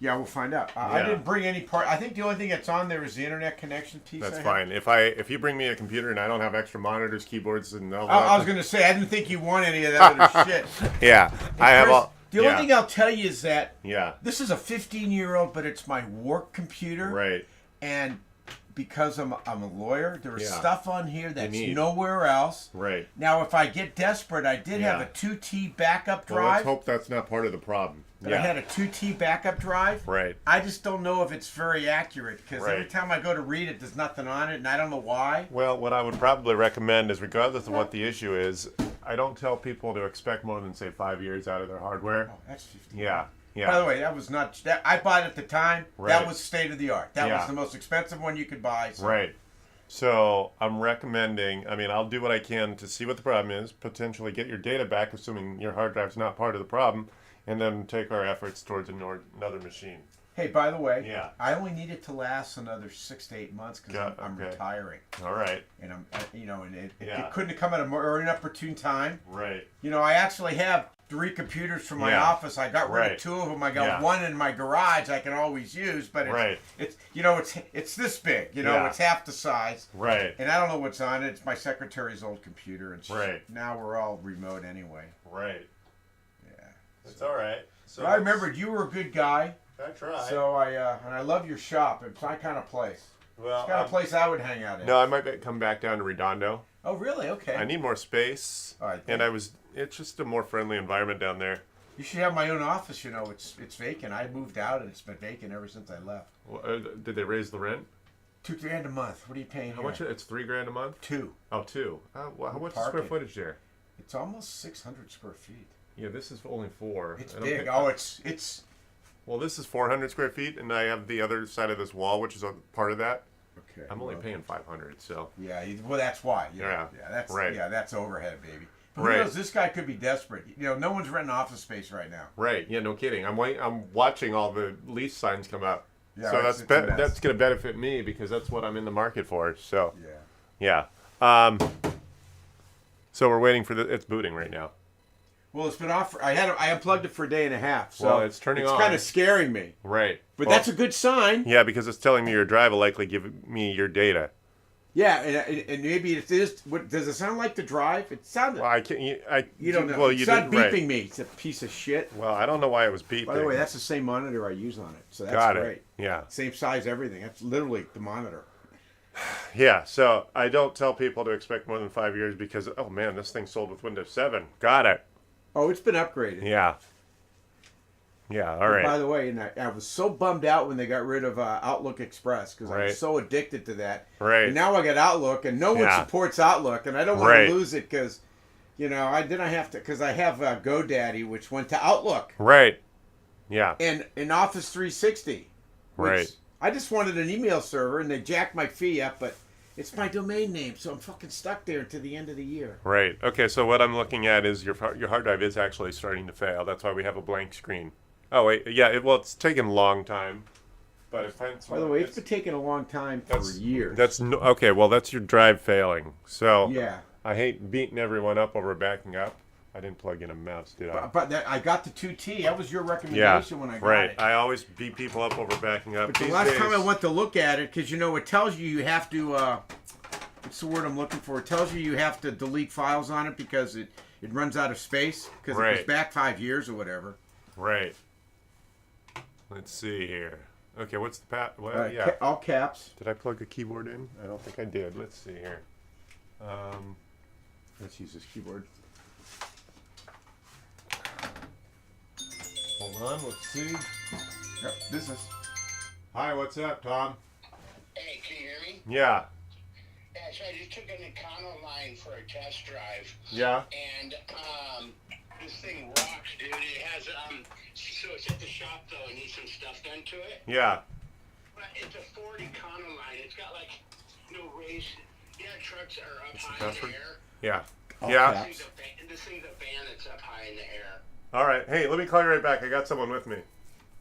Yeah, we'll find out. I didn't bring any part. I think the only thing that's on there is the internet connection piece. That's fine. If you bring me a computer and I don't have extra monitors, keyboards, and all that. I was going to say I didn't think you want any of that other shit. Yeah, I have all. The only thing I'll tell you is that this is a 15-year-old, but it's my work computer. Right. And because I'm a lawyer, there is stuff on here that's nowhere else. Right. Now, if I get desperate, I did have a 2T backup drive. Well, let's hope that's not part of the problem. I had a 2T backup drive. Right. I just don't know if it's very accurate because every time I go to read it, there's nothing on it, and I don't know why. Well, what I would probably recommend is, regardless of what the issue is, I don't tell people to expect more than, say, 5 years out of their hardware. Oh, that's 15. Yeah. By the way, that was not. I bought it at the time. Right. That was state of the art. That was the most expensive one you could buy. So. Right. So I'm recommending. I mean, I'll do what I can to see what the problem is. Potentially get your data back, assuming your hard drive's not part of the problem, and then take our efforts towards another machine. Hey, by the way, I only need it to last another 6 to 8 months because I'm retiring. All right. And I'm, and it couldn't have come at a more inopportune time. Right. I actually have 3 computers from my office. I got rid of 2 of them. I got one in my garage I can always use, but it's this big. It's half the size. Right. And I don't know what's on it. It's my secretary's old computer, and now we're all remote anyway. Right. Yeah. It's all right. So I remembered you were a good guy. I tried. So I love your shop. It's my kind of place. Well, it's the kind of place I would hang out in. No, I might come back down to Redondo. Oh, really? Okay. I need more space. All right. And it's just a more friendly environment down there. You should have my own office. It's vacant. I moved out and it's been vacant ever since I left. Well, did they raise the rent? $2,000 a month. What are you paying? How much? It's $3,000 a month. 2. Oh, 2. What's the square footage there? It's almost 600 square feet. Yeah, this is only 4. It's big. It's. Well, this is 400 square feet, and I have the other side of this wall, which is a part of that. Okay. I'm only paying 500, so. Yeah. Well, that's why. Yeah. That's right. Yeah, that's overhead, baby. But who knows? This guy could be desperate. No one's renting office space right now. Right. Yeah. No kidding. I'm watching all the lease signs come up. Yeah. So that's going to benefit me because that's what I'm in the market for. So. Yeah. Yeah. So we're waiting for it's booting right now. Well, it's been off. I unplugged it for a day and a half. So well, it's turning on. It's kind of scaring me. Right. But that's a good sign. Yeah, because it's telling me your drive will likely give me your data. Yeah, and maybe it is. Does it sound like the drive? It sounded. Well, I can't. You don't know. Well, it's not beeping me. It's a piece of shit. Well, I don't know why it was beeping. By the way, that's the same monitor I use on it. So that's Got great. It. Yeah. Same size, everything. That's literally the monitor. Yeah, so I don't tell people to expect more than 5 years because, oh man, this thing sold with Windows 7. Got it. Oh, it's been upgraded. Yeah. Yeah, all right. By the way, and I was so bummed out when they got rid of Outlook Express because I was so addicted to that. Right. And now I got Outlook, and no one supports Outlook, and I don't want to lose it because, I have to because I have GoDaddy, which went to Outlook. Right. Yeah. And in Office 360. Right. I just wanted an email server, and they jacked my fee up, but it's my domain name, so I'm fucking stuck there until the end of the year. Right. Okay, so what I'm looking at is your hard drive is actually starting to fail. That's why we have a blank screen. Oh, wait. Yeah, it's taken a long time. But by the way, it's been taking a long time for years. Okay, well, that's your drive failing. So yeah. I hate beating everyone up over backing up. I didn't plug in a mouse, did I? But I got the 2T. That was your recommendation when I got it. I always beat people up over backing up. But the last time I went to look at it, because, it tells you have to, what's the word I'm looking for? It tells you have to delete files on it because it runs out of space because it was back 5 years or whatever. Right. Let's see here. Okay, what's the path? Well, yeah. All caps. Did I plug a keyboard in? I don't think I did. Let's see here. Let's use this keyboard. Hold on, let's see. Yep, business. Hi, what's up, Tom? Hey, can you hear me? Yeah. Yeah, so I just took an Econoline for a test drive. Yeah. And this thing rocks, dude. It has so it's at the shop though. I need some stuff done to it. Yeah. But it's a Ford Econoline. It's got like no race. Yeah, trucks are up high in the air. Yeah. All yeah. caps. This thing's a van that's up high in the air. All right. Hey, let me call you right back. I got someone with me.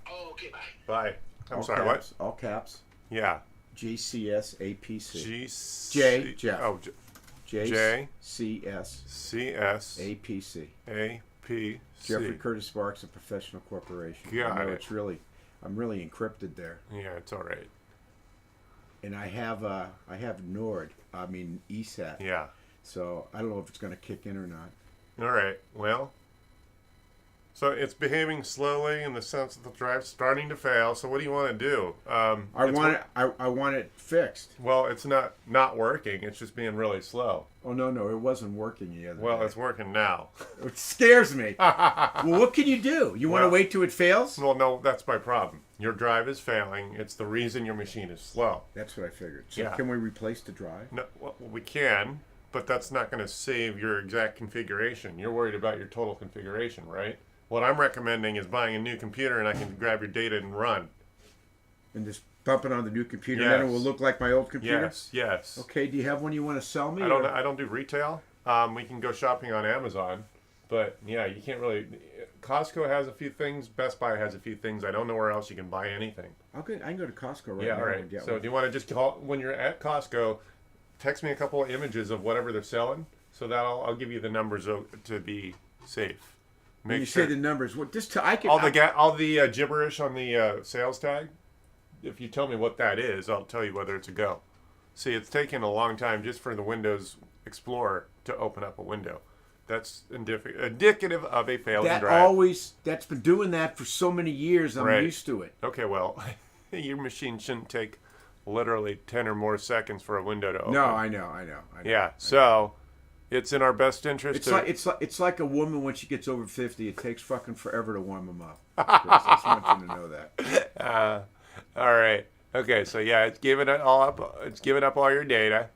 Oh, okay, bye. Bye. I'm all sorry, caps, what? All caps. Yeah. GCS APC. J. Jeff. Oh, CS CS APC. APC. Jeffrey Curtis Sparks, a professional corporation. Got I know it. it's really. I'm really encrypted there. Yeah, it's all right. And I have Nord. I mean ESAT. Yeah. So I don't know if it's going to kick in or not. All right. Well, so it's behaving slowly in the sense that the drive's starting to fail. So what do you want to do? I want it fixed. Well, it's not working. It's just being really slow. Oh no, it wasn't working the other Well, day. it's working now. It scares me. Well, what can you do? You want to Well- wait till it fails? Well, no, that's my problem. Your drive is failing. It's the reason your machine is slow. That's what I figured. So Yeah. can we replace the drive? No, well, we can, but that's not going to save your exact configuration. You're worried about your total configuration, right? What I'm recommending is buying a new computer and I can grab your data and run. And just dump it on the new computer, and then it Yes. will look like my old computer? Yes. Okay, do you have one you want to sell me? I don't. or- I don't do retail. We can go shopping on Amazon, but yeah, you can't really. Costco has a few things. Best Buy has a few things. I don't know where else you can buy anything. I can go to Costco right Yeah, now all and right. get So one. do you want to just call when you're at Costco? Text me a couple of images of whatever they're selling, so that I'll give you the numbers to be safe. When you say the numbers, what? I can. all the gibberish on the sales tag. If you tell me what that is, I'll tell you whether it's a go. See, it's taken a long time just for the Windows Explorer to open up a window. That's indicative of a failing drive. That's been doing that for so many years. I'm Right. used to it. Okay, well, your machine shouldn't take literally 10 or more seconds for a window to open. No, I know. Yeah, so it's in our best interest. It's like a woman when she gets over 50. It takes fucking forever to warm them up. Chris, I just want you to know that. All right. Okay, so yeah, it's giving it all up. It's giving up all your data.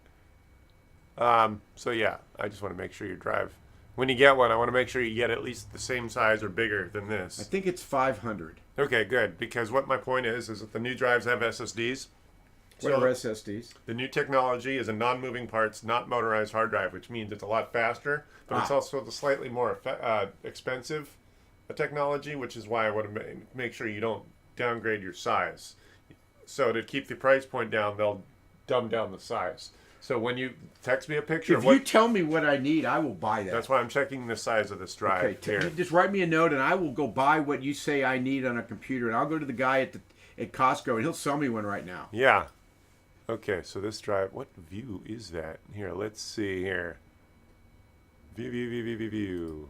So yeah, I just want to make sure your drive. When you get one, I want to make sure you get at least the same size or bigger than I this. think it's 500. Okay, good. Because what my point is that the new drives have SSDs. What are SSDs? The new technology is a non-moving parts, not motorized hard drive, which means it's a lot faster, but it's also the slightly more expensive technology, which is why I want to make sure you don't downgrade your size. So to keep the price point down, they'll dumb down the size. So when you text me a picture If of you what, tell me what I need, I will buy that. that's why I'm checking the size of this drive Okay, here. just write me a note, and I will go buy what you say I need on a computer, and I'll go to the guy at Costco, and he'll sell me one right now. Yeah. Okay, so this drive, what view is that? Here, let's see here. View.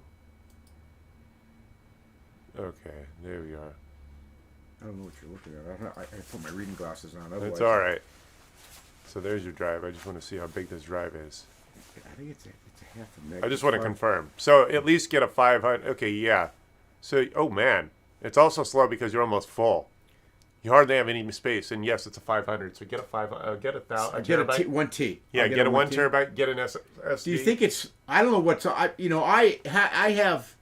Okay, there we are. I don't know what you're looking at. I put my reading glasses on. That's all right. So there's your drive. I just want to see how big this drive is. I think it's a half a meg. I just want to confirm. So at least get a 500. Okay, yeah. So, oh man, it's also slow because you're almost full. You hardly have any space, and yes, it's a 500. So get a 500. Get a thousand. Get terabyte. 1 T. Yeah, I'll get a 1 T. terabyte. Get an SSD. Do you think it's? I don't know what's. I have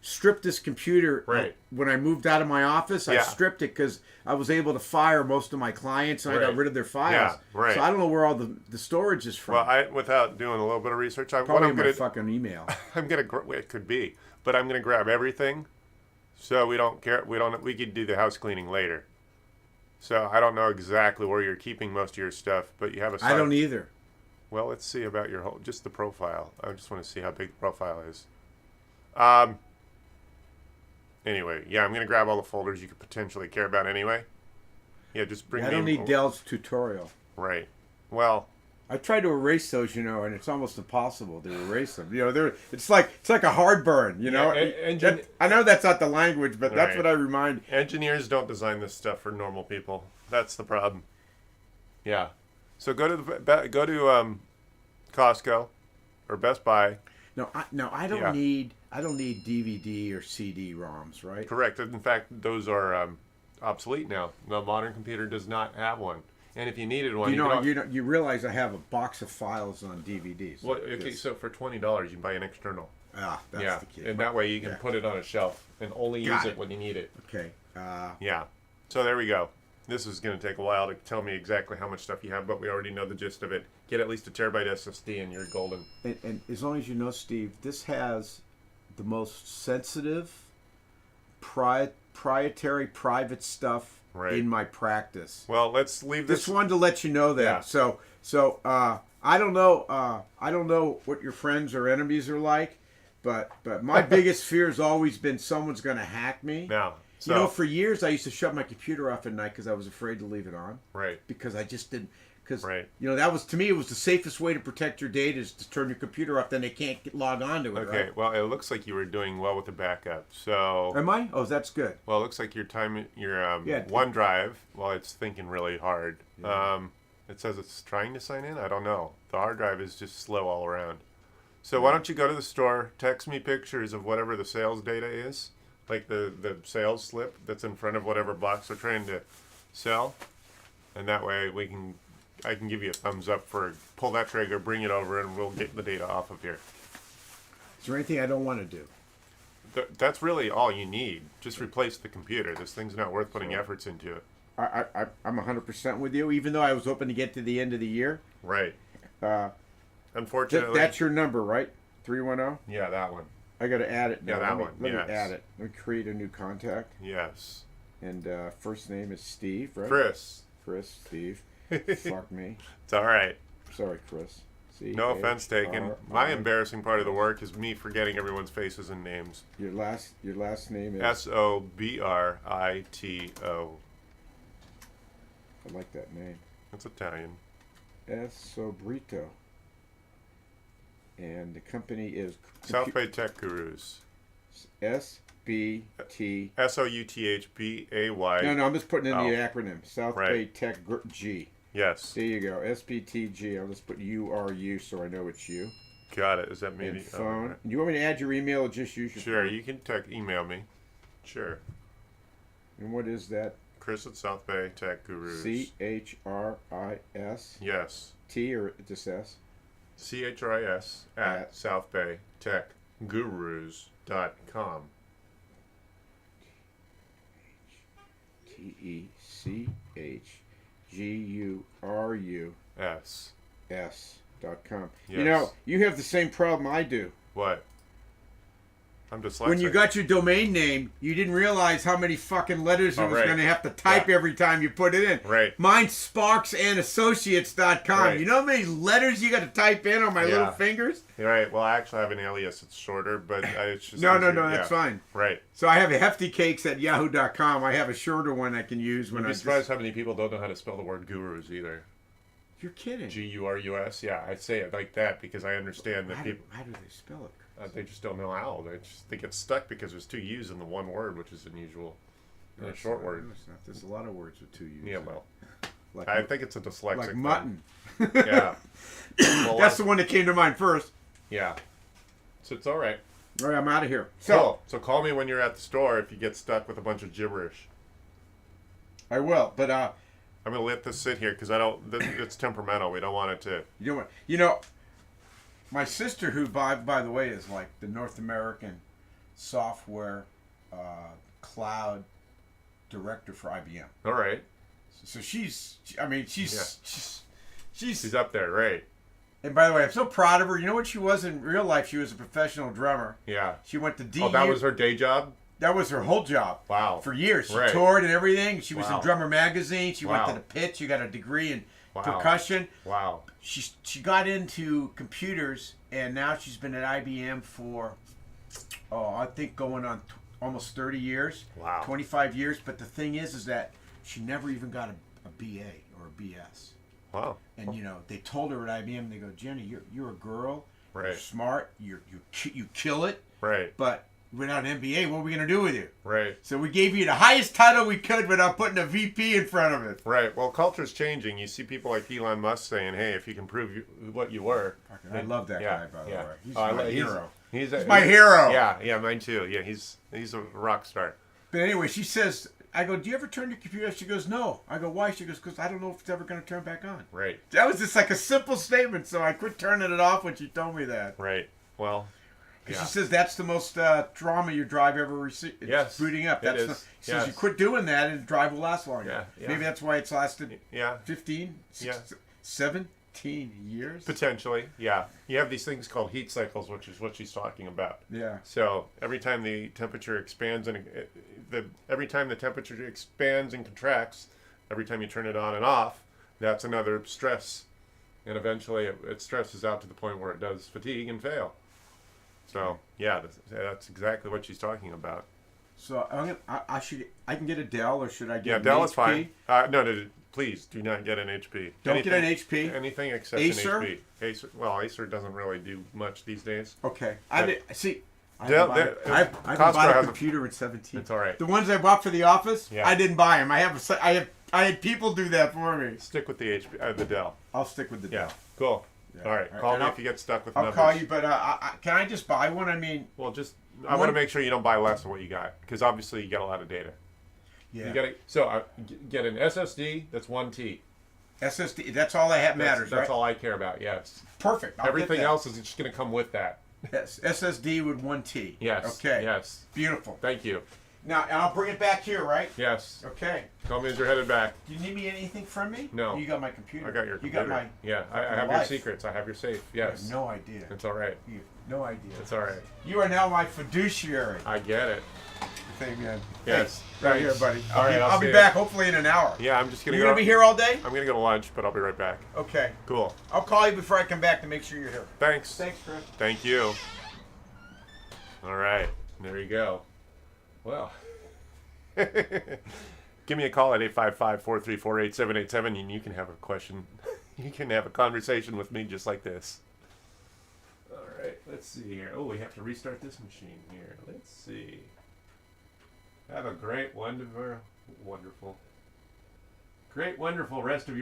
stripped this computer Right. when I moved out of my office. I Yeah. stripped it because I was able to fire most of my clients, and I got Right. rid of their files. Yeah, right. So I don't know where all the storage is from. Well, without doing a little bit of research, what Probably I'm my gonna fucking email. it could be, but I'm gonna grab everything, so we don't care. We could do the house cleaning later. So I don't know exactly where you're keeping most of your stuff, but you have a. I don't either. Well, let's see about your whole, just the profile. I just want to see how big the profile is. Anyway, yeah, I'm gonna grab all the folders you could potentially care about anyway. Yeah, just bring. I don't need Dell's tutorial. Right. Well. I tried to erase those, and it's almost impossible to erase them. It's like a hard burn, Yeah, I know that's not the language, but that's Right. what I remind. Engineers don't design this stuff for normal people. That's the problem. Yeah. So go to Costco or Best Buy. No, I don't Yeah. need DVD or CD-ROMs, right? Correct. In fact, those are obsolete now. The modern computer does not have one. And if you needed one, You realize I have a box of files on DVDs. Well, okay, so for $20 you can buy an external. That's Yeah, the key. and that way you can put it on a shelf and only Got use it. it when you need it. Okay. Yeah. So there we go. This is going to take a while to tell me exactly how much stuff you have, but we already know the gist of it. Get at least a terabyte SSD and you're golden. And as long as you know, Steve, this has the most sensitive, proprietary, private stuff Right. in my practice. Well, let's leave this. Just wanted to let you know that. Yeah. So I don't know what your friends or enemies are like, but my biggest fear has always been someone's going to hack me. Now, So, You know, for years I used to shut my computer off at night because I was afraid to leave it on. right. Because I just didn't. Because Right. that was, to me, it was the safest way to protect your data is to turn your computer off. Then they can't log on to it. Okay. Right? Well, it looks like you were doing well with the backup. So. Am I? Oh, that's good. Well, it looks like your Yeah. OneDrive. Well, it's thinking really hard. Yeah. It says it's trying to sign in. I don't know. The hard drive is just slow all around. So why don't you go to the store, text me pictures of whatever the sales data is, like the sales slip that's in front of whatever box we're trying to sell, and that way I can give you a thumbs up for pull that trigger, bring it over, and we'll get the data off of here. Is there anything I don't want to do? That's really all you need. Just replace the computer. This thing's not worth putting efforts into it. I'm 100% with you. Even though I was hoping to get to the end of the year. Right. Uh, Unfortunately. that's your number, right? 310. Yeah, that one. I got to add it now. Yeah, that let me, one, Let yes. me add it. Let me create a new contact. Yes. And first name is Steve, right? Chris. Chris, Steve. Fuck me. It's all right. Sorry, Chris. No offense taken. My C-H-R-I. embarrassing part of the work is me forgetting everyone's faces and names. Your last name is. Sobrito. I like that name. That's Italian. S. Sobrito. And the company is South Bay Tech Gurus. SBT. SOUTHBAY. No, I'm just putting in Oh. the acronym. South Right. Bay Tech G. Yes. There you go. SBTG. I'll just put URU so I know it's you. Got it. Is that And maybe? phone. You want me to add your email or just use your Sure. phone? You can email me. Sure. And what is that? Chris at South Bay Tech Gurus. CHRIS. Yes. T or just S? CHRIS at South Bay Tech Gurus.com. TECHGURUS.com. Yes. You know, you have the same problem I do. What? I'm dyslexic. When you got your domain name, you didn't realize how many fucking letters it was right. going to have to type every time you put it in. Right. Mine's SparksandAssociates.com. Right. You know how many letters you got to type in on my Yeah. little fingers? Right. Well, I actually have an alias. It's shorter, but it's just No, easier. that's fine. Right. So I have a hefty cakes at yahoo.com. I have a shorter one I can use when You'd I be surprised how many people don't know how to spell the word gurus either. You're kidding. Gurus. Yeah, I say it like that because I understand that How do people they spell it? they just don't know how. They get stuck because there's two U's in the one word, which is unusual. In a short word. No, it's not. There's a lot of words with two U's. Yeah, well, Like, I think it's a dyslexic like thing. mutton. Yeah. Well, That's the one that came to mind first. yeah. So it's all right. All right, I'm out of here. So So call me when you're at the store if you get stuck with a bunch of gibberish. I will, but I'm gonna let this sit here because it's temperamental. We don't want it to. you know what? You know, my sister, who by the way is like the North American software cloud director for IBM. All right. So she's She's up there, right? And by the way, I'm so proud of her. You know what she was in real life? She was a professional drummer. Yeah. She went to DU. Oh, that was her day job. That was her whole job. Wow. For years. She Right. toured and everything. She was Wow. in Drummer Magazine. She went Wow. to the pit. She got a degree in Wow. percussion. Wow. She got into computers, and now she's been at IBM for, I think going on almost 30 years. Wow. 25 years. But the thing is that she never even got a BA or a BS. Wow. And you know, they told her at IBM, they go, Jenny, you're a girl, Right. you're smart, you kill it, Right. but without an MBA, what are we gonna do with you? Right. So we gave you the highest title we could without putting a VP in front of it. Right. Well, culture's changing. You see people like Elon Musk saying, "Hey, if you can prove what you were." I love that Yeah, guy, by the yeah. way. He's Oh, my hero. He's my hero. Yeah, mine too. Yeah, he's a rock star. But anyway, she says, I go, do you ever turn your computer off? She goes, no. I go, why? She goes, because I don't know if it's ever going to turn back on. Right. That was just like a simple statement, so I quit turning it off when she told me that. Right. Well. Because Yeah. she says that's the most drama your drive ever received. Yes, booting up. it That's is. she says you Yes. quit doing that and the drive will last longer. Yeah, yeah. Maybe that's why it's lasted Yeah. 15, Yeah. 17 years. Potentially. Yeah. You have these things called heat cycles, which is what she's talking about. Yeah. So every time the temperature expands and every time the temperature expands and contracts, every time you turn it on and off, that's another stress, and eventually it stresses out to the point where it does fatigue and fail. So yeah, that's exactly what she's talking about. So I can get a Dell, or should I get Yeah, an Dell HP? is fine. No, please do not get an HP. Don't get an HP? Anything except Acer? an HP. Acer doesn't really do much these days. Okay. Dell- I haven't Costco bought a has a- computer in 17. It's all right. The ones I bought for the office, Yeah. I didn't buy them. I had people do that for me. Stick with the HP, the Dell. I'll stick with the Yeah, Dell. cool. Yeah. All right, All right, call and me I'll- if you get stuck with I'll numbers. call you, but can I just buy one? I mean, Well, I want to make sure you don't buy less than what you got, because obviously you got a lot of data. yeah. You got get an SSD that's 1 T. SSD. That's all that matters, That's right? all I care about. Yes. Perfect. I'll get Everything that. else is just going to come with that. Yes. SSD with 1 T. Yes. Okay. Yes. Beautiful. Thank you. Now, and I'll bring it back here, right? Yes. Okay. Call me as you're headed back. Do you need me anything from me? No. You got my computer. I got your You computer. got my. Yeah, I have life. your secrets. I have your safe. You Yes. have no idea. It's all right. You have no idea. It's all right. You are now my fiduciary. I get it. Thing, man. Yes. Hey, right here, Thanks. buddy. All right, I'll I'll be see back hopefully in an hour. Yeah, I'm just going to You go. gonna be here all day? I'm going to go to lunch, but I'll be right back. Okay. Cool. I'll call you before I come back to make sure you're here. Thanks. Thanks, Chris. Thank you. All right. There you go. Well. Give me a call at 855-434-8787 and you can have a question. You can have a conversation with me just like this. All right. Let's see here. Oh, we have to restart this machine here. Let's see. Have a great, wonderful rest of your